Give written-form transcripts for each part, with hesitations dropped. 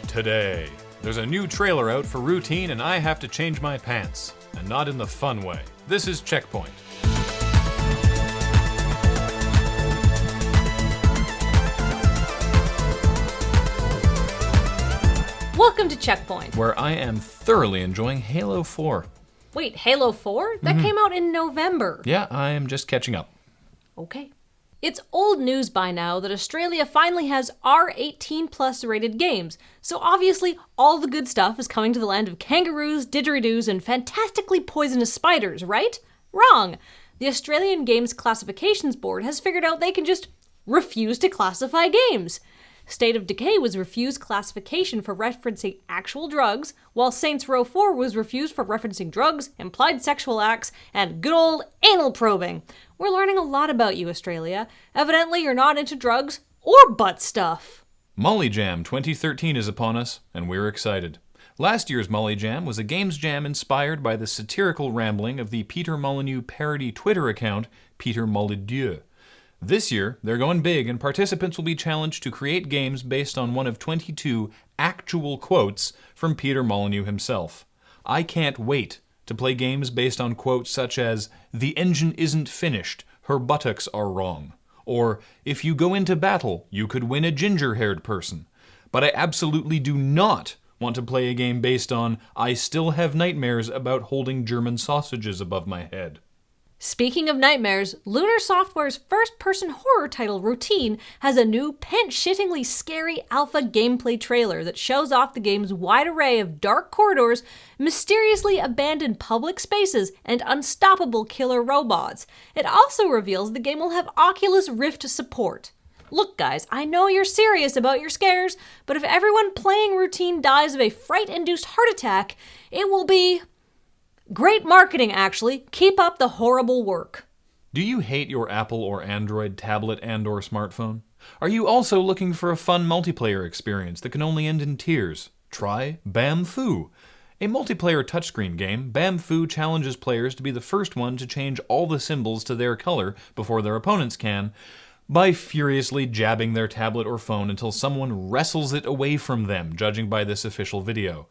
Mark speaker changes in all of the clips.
Speaker 1: Today, there's a new trailer out for Routine and I have to change my pants. And not in the fun way. This is CheckPoint.
Speaker 2: Welcome to CheckPoint,
Speaker 1: Where I am thoroughly enjoying Halo 4.
Speaker 2: Wait, Halo 4? That came out in November.
Speaker 1: Yeah, I am just catching up.
Speaker 2: Okay. It's old news by now that Australia finally has R18 plus rated games, so obviously all the good stuff is coming to the land of kangaroos, didgeridoos, and fantastically poisonous spiders, right? Wrong. The Australian Games Classifications Board has figured out they can just refuse to classify games. State of Decay was refused classification for referencing actual drugs, while Saints Row 4 was refused for referencing drugs, implied sexual acts, and good old anal probing. We're learning a lot about you, Australia. Evidently, you're not into drugs or butt stuff.
Speaker 1: Molly Jam 2013 is upon us, and we're excited. Last year's Molly Jam was a games jam inspired by the satirical rambling of the Peter Molyneux parody Twitter account, Peter Molyneux. This year, they're going big, and participants will be challenged to create games based on one of 22 actual quotes from Peter Molyneux himself. I can't wait to play games based on quotes such as, "The engine isn't finished, her buttocks are wrong," or, "If you go into battle, you could win a ginger-haired person." But I absolutely do not want to play a game based on, "I still have nightmares about holding German sausages above my head."
Speaker 2: Speaking of nightmares, Lunar Software's first-person horror title, Routine, has a new pant-shittingly scary alpha gameplay trailer that shows off the game's wide array of dark corridors, mysteriously abandoned public spaces, and unstoppable killer robots. It also reveals the game will have Oculus Rift support. Look guys, I know you're serious about your scares, but if everyone playing Routine dies of a fright-induced heart attack, it will be great marketing, actually. Keep up the horrible work.
Speaker 1: Do you hate your Apple or Android tablet and/or smartphone? Are you also looking for a fun multiplayer experience that can only end in tears? Try BAMF. A multiplayer touchscreen game, BAMF challenges players to be the first one to change all the symbols to their color before their opponents can, by furiously jabbing their tablet or phone until someone wrestles it away from them, judging by this official video.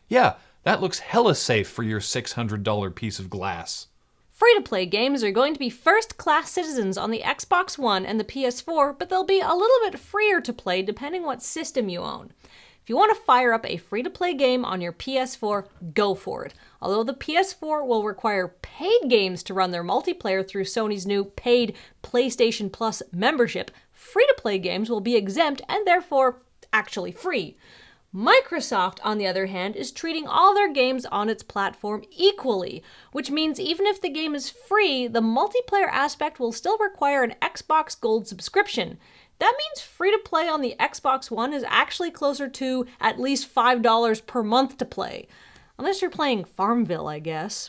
Speaker 1: Yeah, that looks hella safe for your $600 piece of glass.
Speaker 2: Free-to-play games are going to be first-class citizens on the Xbox One and the PS4, but they'll be a little bit freer to play depending what system you own. If you want to fire up a free-to-play game on your PS4, go for it. Although the PS4 will require paid games to run their multiplayer through Sony's new paid PlayStation Plus membership, free-to-play games will be exempt and therefore actually free. Microsoft, on the other hand, is treating all their games on its platform equally, which means even if the game is free, the multiplayer aspect will still require an Xbox Gold subscription. That means free-to-play on the Xbox One is actually closer to at least $5 per month to play. Unless you're playing Farmville, I guess.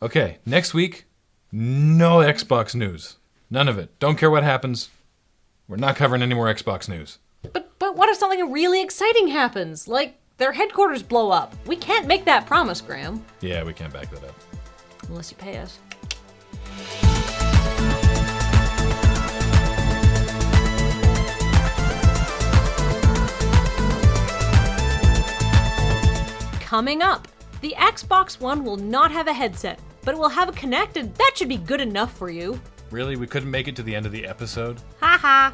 Speaker 1: Okay, next week, no Xbox news. None of it. Don't care what happens. We're not covering any more Xbox news.
Speaker 2: But what if something really exciting happens? Like their headquarters blow up. We can't make that promise, Graham.
Speaker 1: Yeah, we can't back that up.
Speaker 2: Unless you pay us. Coming up, the Xbox One will not have a headset, but it will have a connected. That should be good enough for you.
Speaker 1: Really? We couldn't make it to the end of the episode?
Speaker 2: Ha ha.